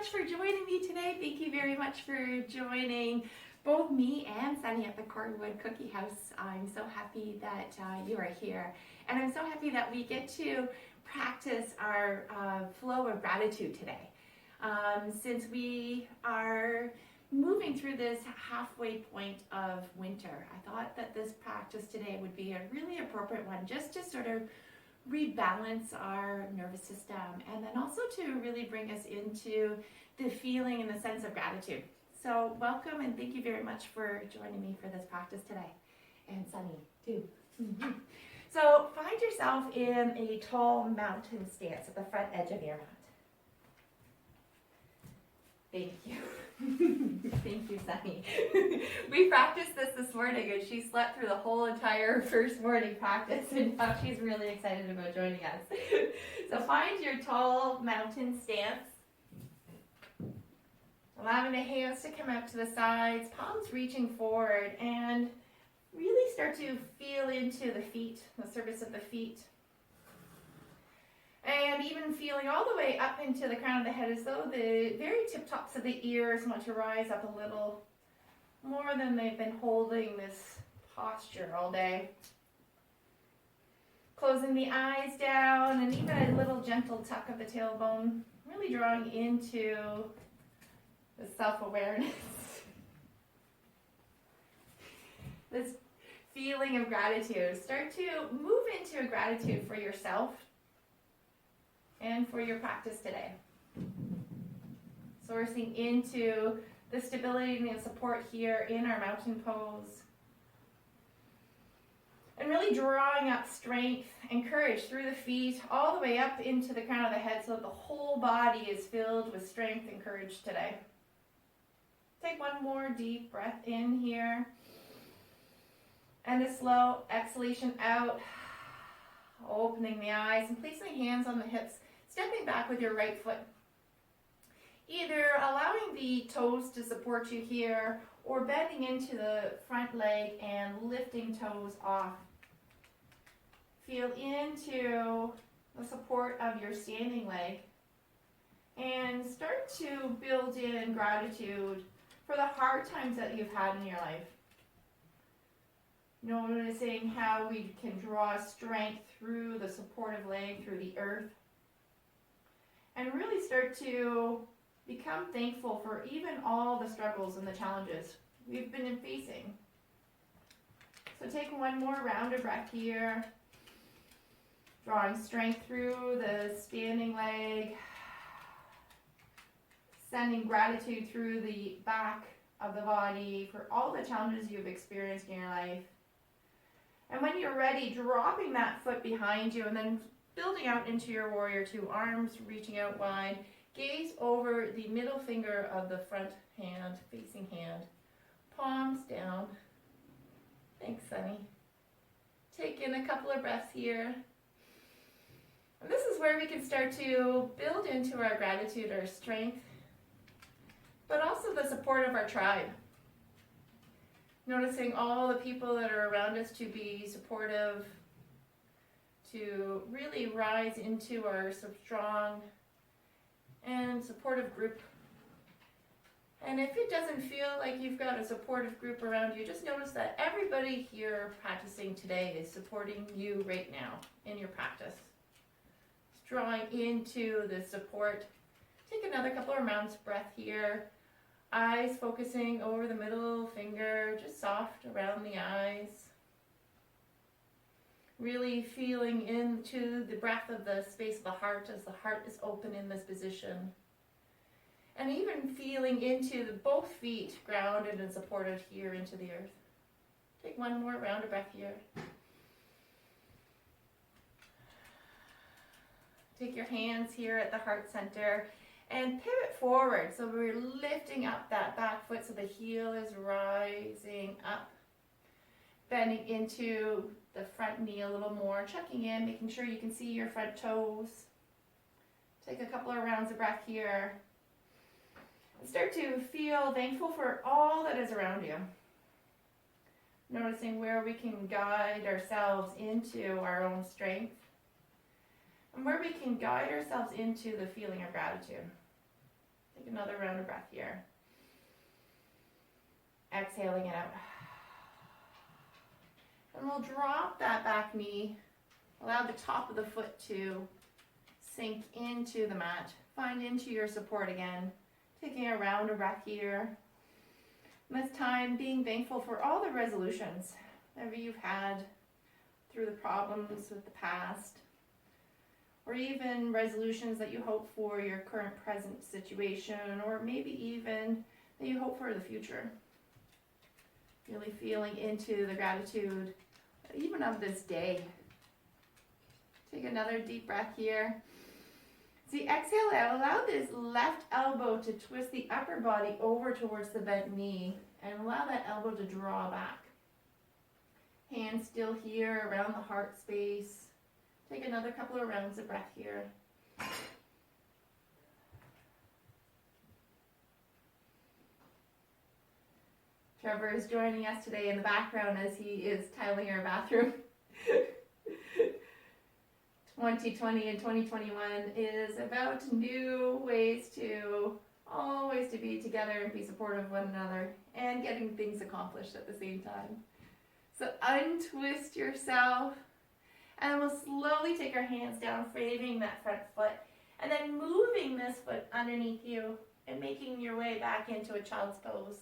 much for joining me today. Thank you very much for joining both me and Suni at the Cordwood Cookie House. I'm so happy that you are here. And I'm so happy that we get to practice our flow of gratitude today. Since we are moving through this halfway point of winter, I thought that this practice today would be a really appropriate one just to sort of rebalance our nervous system, and then also to really bring us into the feeling and the sense of gratitude. So welcome and thank you very much for joining me for this practice today. And Suni too. So find yourself in a tall mountain stance at the front edge of your mat. Thank you. Thank you, Suni. We practiced this morning and she slept through the whole entire first morning practice, and now she's really excited about joining us. So find your tall mountain stance. Allowing the hands to come out to the sides, palms reaching forward, and really start to feel into the feet, the surface of the feet. And even feeling all the way up into the crown of the head as though the very tip tops of the ears want to rise up a little more than they've been holding this posture all day. Closing the eyes down and even a little gentle tuck of the tailbone, really drawing into the self-awareness. This feeling of gratitude. Start to move into a gratitude for yourself and for your practice today. Sourcing into the stability and support here in our mountain pose. And really drawing up strength and courage through the feet all the way up into the crown of the head so that the whole body is filled with strength and courage today. Take one more deep breath in here. And a slow exhalation out. Opening the eyes and placing hands on the hips. Stepping back with your right foot. Either allowing the toes to support you here or bending into the front leg and lifting toes off. Feel into the support of your standing leg and start to build in gratitude for the hard times that you've had in your life. Noticing how we can draw strength through the supportive leg, through the earth. And really start to become thankful for even all the struggles and the challenges we've been facing. So take one more round of breath here. Drawing strength through the standing leg. Sending gratitude through the back of the body for all the challenges you've experienced in your life. And when you're ready, dropping that foot behind you and then building out into your warrior two, arms reaching out wide. Gaze over the middle finger of the front hand, facing hand. Palms down. Thanks, Suni. Take in a couple of breaths here. And this is where we can start to build into our gratitude, our strength, but also the support of our tribe. Noticing all the people that are around us to be supportive, to really rise into our strong and supportive group. And if it doesn't feel like you've got a supportive group around you, just notice that everybody here practicing today is supporting you right now in your practice. Just drawing into the support. Take another couple of rounds of breath here. Eyes focusing over the middle finger, just soft around the eyes. Really feeling into the breath of the space of the heart as the heart is open in this position. And even feeling into both feet grounded and supported here into the earth. Take one more round of breath here. Take your hands here at the heart center and pivot forward. So we're lifting up that back foot so the heel is rising up. Bending into the front knee a little more, checking in, making sure you can see your front toes. Take a couple of rounds of breath here. And start to feel thankful for all that is around you. Noticing where we can guide ourselves into our own strength. And where we can guide ourselves into the feeling of gratitude. Take another round of breath here. Exhaling it out. And we'll drop that back knee. Allow the top of the foot to sink into the mat. Find into your support again. Taking a round of breath here. And this time being thankful for all the resolutions that you've had through the problems with the past, or even resolutions that you hope for your current present situation, or maybe even that you hope for the future. Really feeling into the gratitude even of this day. Take another deep breath here. See, exhale out. Allow this left elbow to twist the upper body over towards the bent knee and allow that elbow to draw back. Hands still here around the heart space. Take another couple of rounds of breath here. Trevor is joining us today in the background as he is tiling our bathroom. 2020 and 2021 is about new ways to always to be together and be supportive of one another and getting things accomplished at the same time. So untwist yourself, and then we'll slowly take our hands down, framing that front foot, and then moving this foot underneath you and making your way back into a child's pose.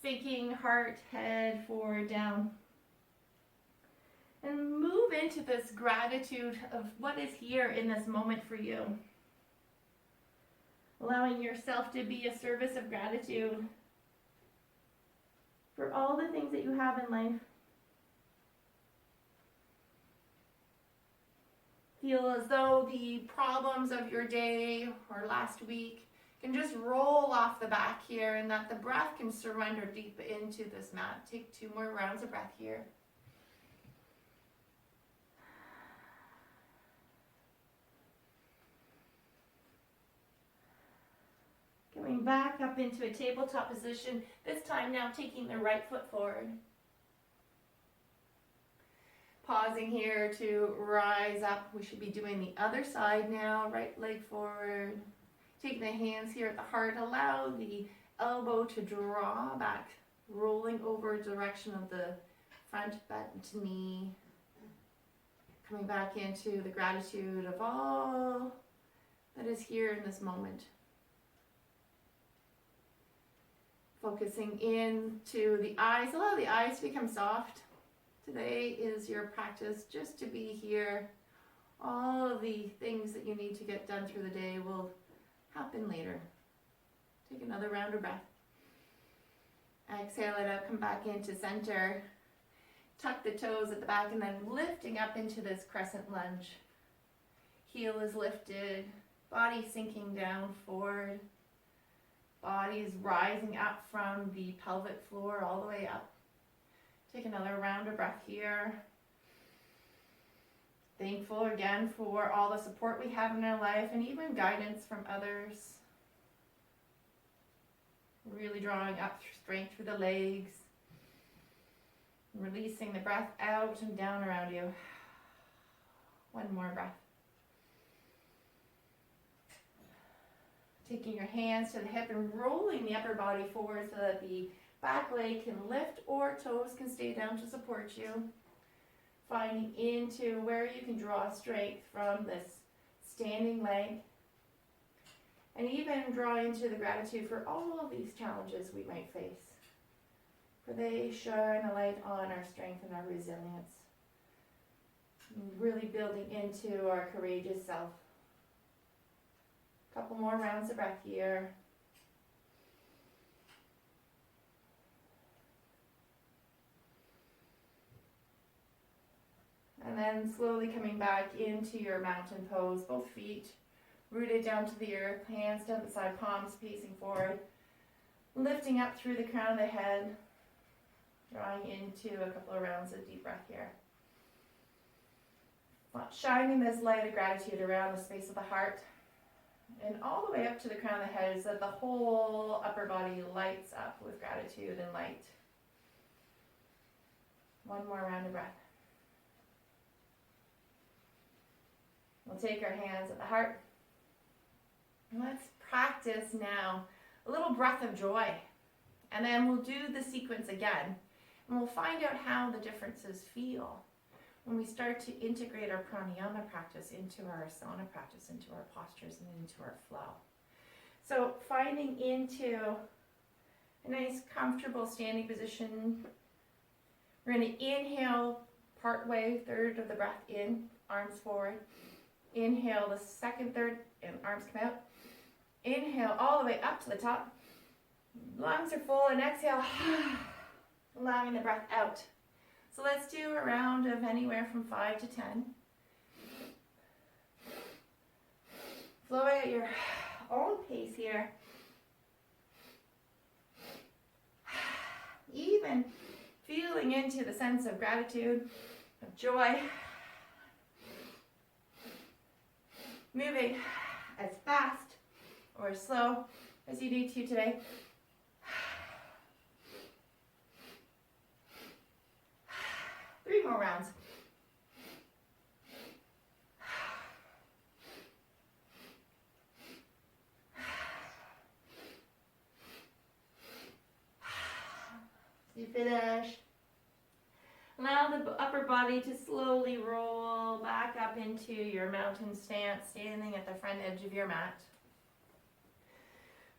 Sinking heart, head, forward, down. And move into this gratitude of what is here in this moment for you. Allowing yourself to be a service of gratitude for all the things that you have in life. Feel as though the problems of your day or last week can just roll off the back here, and that the breath can surrender deep into this mat. Take 2 more rounds of breath here. Coming back up into a tabletop position, this time now taking the right foot forward. Pausing here to rise up. We should be doing the other side now. Right leg forward. Taking the hands here at the heart. Allow the elbow to draw back, rolling over direction of the front bent knee. Coming back into the gratitude of all that is here in this moment. Focusing into the eyes. Allow the eyes to become soft. Today is your practice just to be here. All of the things that you need to get done through the day will happen later. Take another round of breath. Exhale it out, come back into center. Tuck the toes at the back and then lifting up into this crescent lunge. Heel is lifted, body sinking down forward. Body is rising up from the pelvic floor all the way up. Take another round of breath here. Thankful again for all the support we have in our life and even guidance from others. Really drawing up strength through the legs. Releasing the breath out and down around you. One more breath. Taking your hands to the hip and rolling the upper body forward so that the back leg can lift or toes can stay down to support you. Finding into where you can draw strength from this standing leg. And even draw into the gratitude for all of these challenges we might face. For they shine a light on our strength and our resilience. Really building into our courageous self. Couple more rounds of breath here. And then slowly coming back into your mountain pose, both feet rooted down to the earth, hands down the side, palms facing forward. Lifting up through the crown of the head, drawing into a couple of rounds of deep breath here. Shining this light of gratitude around the space of the heart. And all the way up to the crown of the head, so that the whole upper body lights up with gratitude and light. One more round of breath. We'll take our hands at the heart. And let's practice practice now a little breath of joy. And then we'll do the sequence again. And we'll find out how the differences feel when we start to integrate our pranayama practice into our asana practice, into our postures, and into our flow. So finding into a nice comfortable standing position. We're going to inhale partway, third of the breath in, arms forward. Inhale the second third and arms come out. Inhale all the way up to the top. Lungs are full, and exhale, allowing the breath out. So let's do a round of anywhere from 5 to 10. Flowing at your own pace here. Even feeling into the sense of gratitude, of joy. Moving as fast or as slow as you need to today. Three more rounds. You finish. Allow the upper body to slowly roll back up into your mountain stance, standing at the front edge of your mat.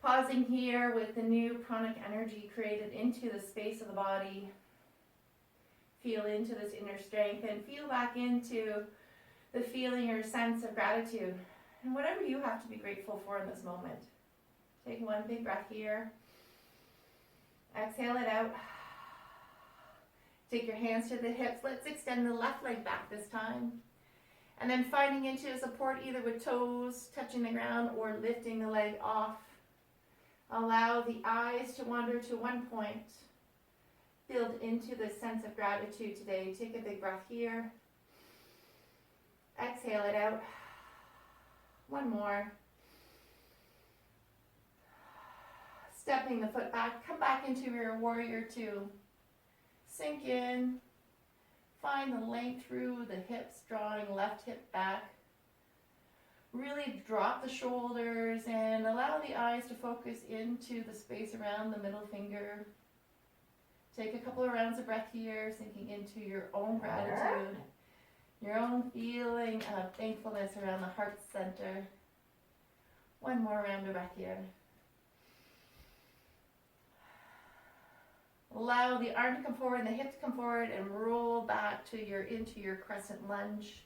Pausing here with the new pranic energy created into the space of the body. Feel into this inner strength and feel back into the feeling or sense of gratitude and whatever you have to be grateful for in this moment. Take one big breath here. Exhale it out. Take your hands to the hips. Let's extend the left leg back this time. And then finding into support either with toes touching the ground or lifting the leg off. Allow the eyes to wander to one point. Build into the sense of gratitude today. Take a big breath here. Exhale it out. One more. Stepping the foot back. Come back into your warrior two. Sink in. Find the length through the hips, drawing left hip back. Really drop the shoulders and allow the eyes to focus into the space around the middle finger. Take a couple of rounds of breath here, sinking into your own gratitude, your own feeling of thankfulness around the heart center. One more round of breath here. Allow the arm to come forward and the hips come forward and roll back to into your crescent lunge.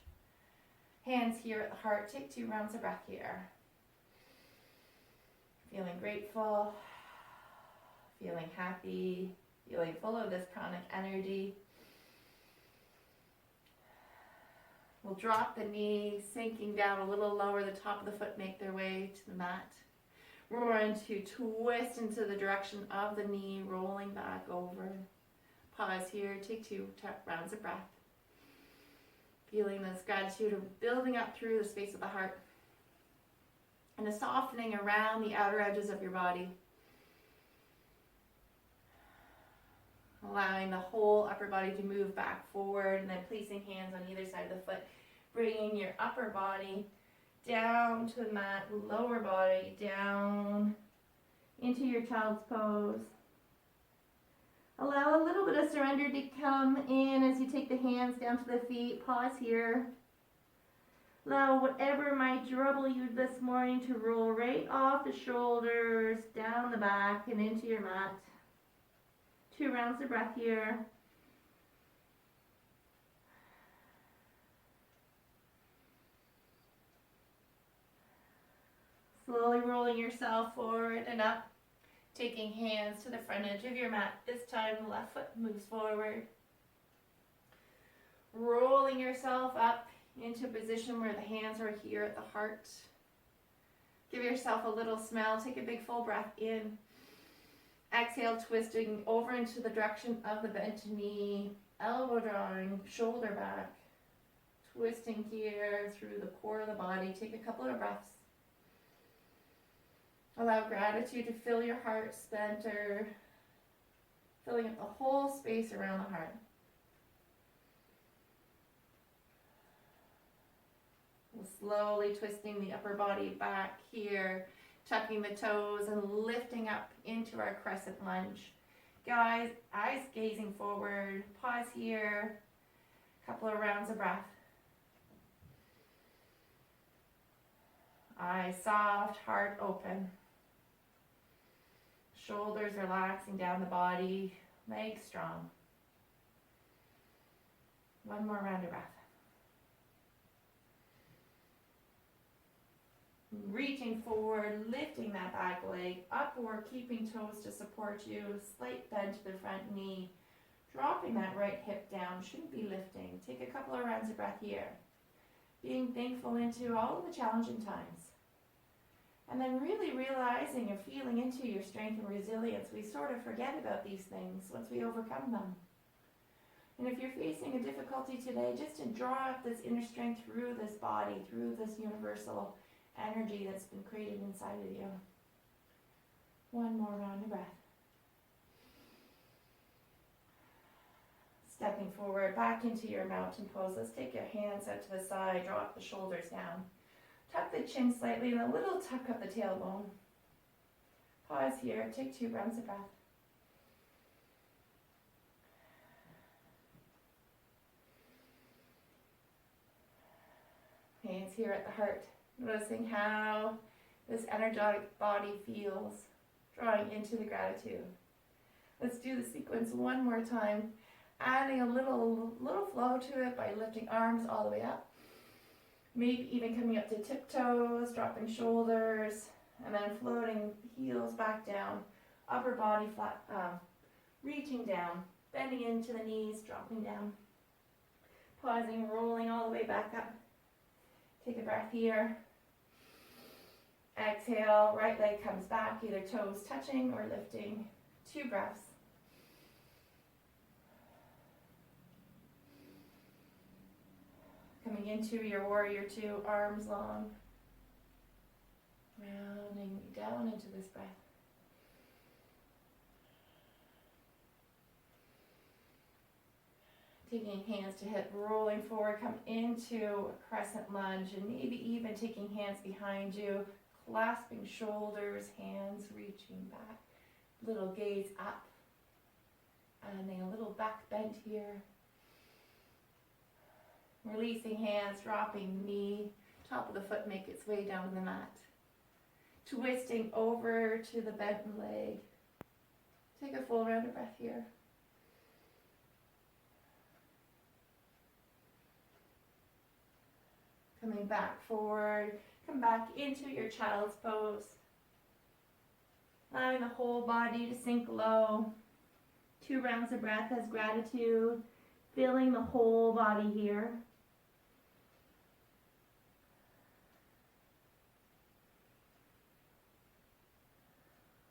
Hands here at the heart. Take 2 rounds of breath here. Feeling grateful, feeling happy, feeling full of this pranic energy. We'll drop the knee, sinking down a little lower, the top of the foot make their way to the mat. We're going to twist into the direction of the knee, rolling back over. Pause here, take 2 rounds of breath. Feeling this gratitude of building up through the space of the heart. And a softening around the outer edges of your body. Allowing the whole upper body to move back forward and then placing hands on either side of the foot. Bringing your upper body down to the mat, lower body down into your child's pose. Allow a little bit of surrender to come in as you take the hands down to the feet. Pause here. Allow whatever might trouble you this morning to roll right off the shoulders, down the back, and into your mat. 2 rounds of breath here. Slowly rolling yourself forward and up. Taking hands to the front edge of your mat. This time the left foot moves forward. Rolling yourself up into a position where the hands are here at the heart. Give yourself a little smell. Take a big full breath in. Exhale, twisting over into the direction of the bent knee. Elbow drawing, shoulder back. Twisting here through the core of the body. Take a couple of breaths. Allow gratitude to fill your heart center, filling up the whole space around the heart. Slowly twisting the upper body back here, tucking the toes and lifting up into our crescent lunge. Guys, eyes gazing forward, pause here, couple of rounds of breath. Eyes soft, heart open. Shoulders relaxing down the body, legs strong. One more round of breath. Reaching forward, lifting that back leg upward, keeping toes to support you. Slight bend to the front knee. Dropping that right hip down, shouldn't be lifting. Take a couple of rounds of breath here. Being thankful into all of the challenging times. And then really realizing and feeling into your strength and resilience. We sort of forget about these things once we overcome them. And if you're facing a difficulty today, just to draw up this inner strength through this body, through this universal energy that's been created inside of you. One more round of breath. Stepping forward, back into your mountain pose. Let's take your hands out to the side, drop the shoulders down. Tuck the chin slightly and a little tuck up the tailbone. Pause here, take 2 rounds of breath. Hands here at the heart. Noticing how this energetic body feels, drawing into the gratitude. Let's do the sequence one more time, adding a little flow to it by lifting arms all the way up. Maybe even coming up to tiptoes, dropping shoulders, and then floating heels back down, upper body flat, reaching down, bending into the knees, dropping down. Pausing, rolling all the way back up. Take a breath here. Exhale, right leg comes back, either toes touching or lifting. 2 breaths. Coming into your warrior 2, arms long. Rounding down into this breath. Taking hands to hip, rolling forward, come into a crescent lunge, and maybe even taking hands behind you, clasping shoulders, hands reaching back, little gaze up, and then a little back bend here. Releasing hands, dropping knee, top of the foot make its way down to the mat. Twisting over to the bent leg. Take a full round of breath here. Coming back forward, come back into your child's pose. Allowing the whole body to sink low. 2 rounds of breath as gratitude, filling the whole body here.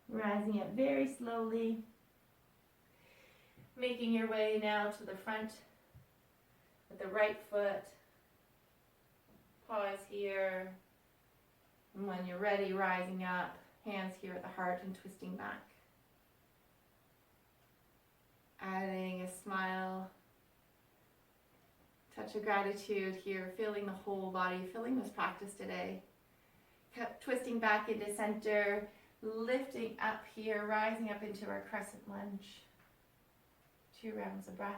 Rising up very slowly. Making your way now to the front with the right foot. Pause here. And when you're ready, rising up, hands here at the heart and twisting back. Adding a smile. Touch of gratitude here, feeling the whole body, feeling this practice today. Kept twisting back into center, lifting up here, rising up into our crescent lunge. 2 rounds of breath.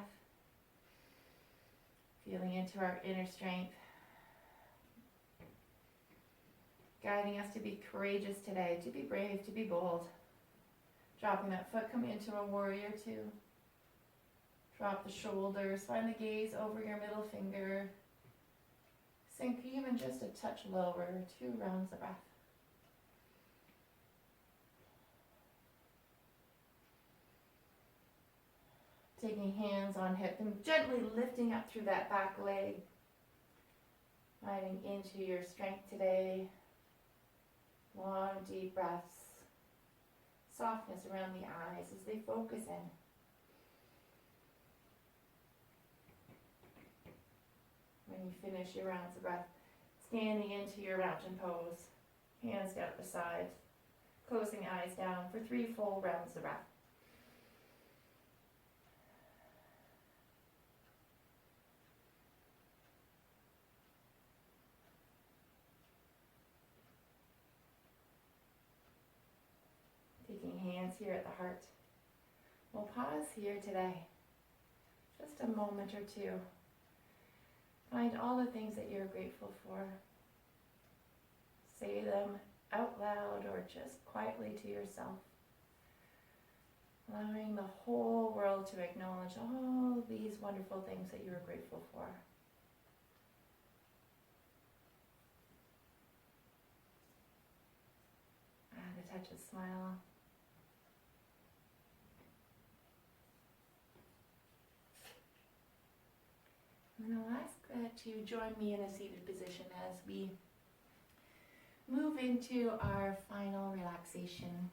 Feeling into our inner strength. Guiding us to be courageous today, to be brave, to be bold. Dropping that foot, coming into a warrior 2. Drop the shoulders, find the gaze over your middle finger. Sink even just a touch lower, 2 rounds of breath. Taking hands on hip and gently lifting up through that back leg. Finding into your strength today. Long, deep breaths. Softness around the eyes as they focus in. When you finish your rounds of breath, standing into your mountain pose. Hands down at the side. Closing eyes down for 3 full rounds of breath. Taking hands here at the heart. We'll pause here today. Just a moment or two. Find all the things that you're grateful for. Say them out loud or just quietly to yourself. Allowing the whole world to acknowledge all these wonderful things that you are grateful for. Add a touch of smile. And I'll ask that you join me in a seated position as we move into our final relaxation.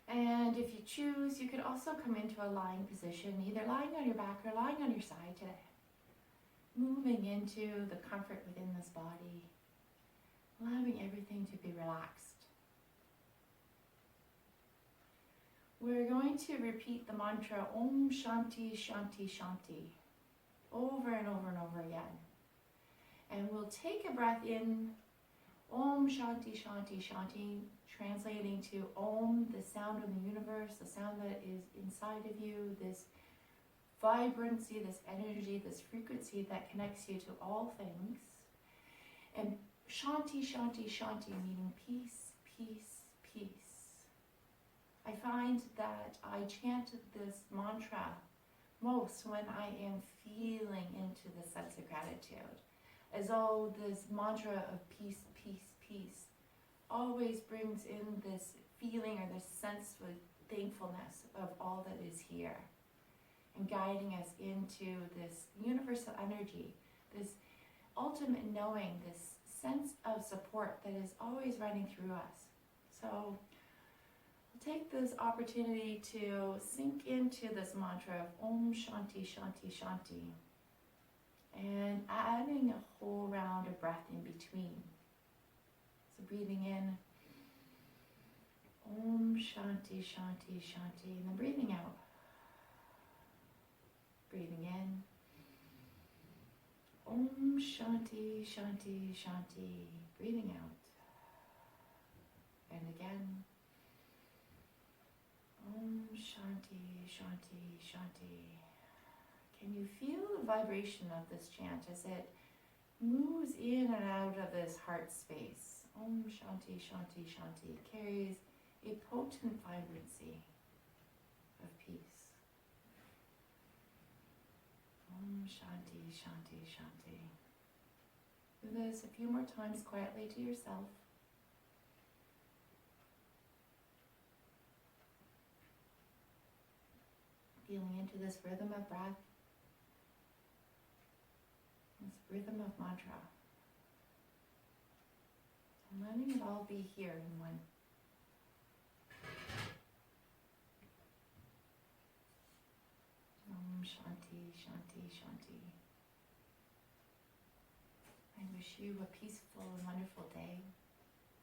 And if you choose, you could also come into a lying position, either lying on your back or lying on your side today. Moving into the comfort within this body, allowing everything to be relaxed. We're going to repeat the mantra Om Shanti Shanti Shanti over and over and over again. And we'll take a breath in, Om Shanti Shanti Shanti, translating to Om, the sound of the universe, the sound that is inside of you, this vibrancy, this energy, this frequency that connects you to all things. And Shanti Shanti Shanti, meaning peace, peace, peace. I find that I chant this mantra most when I am feeling into the sense of gratitude. As though this mantra of peace, peace, peace always brings in this feeling or this sense of thankfulness of all that is here. And guiding us into this universal energy, this ultimate knowing, this sense of support that is always running through us. So take this opportunity to sink into this mantra of Om Shanti Shanti Shanti and adding a whole round of breath in between. So breathing in Om Shanti Shanti Shanti and then breathing out. Breathing in Om Shanti Shanti Shanti. Breathing out. And again Om Shanti Shanti Shanti. Can you feel the vibration of this chant as it moves in and out of this heart space? Om Shanti Shanti Shanti carries a potent vibrancy of peace. Om Shanti Shanti Shanti. Do this a few more times quietly to yourself. Feeling into this rhythm of breath, this rhythm of mantra. And letting it all be here in one. Om Shanti Shanti Shanti. I wish you a peaceful and wonderful day.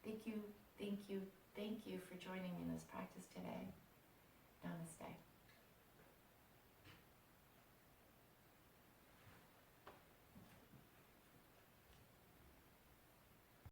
Thank you, thank you, thank you for joining in this practice today. Namaste.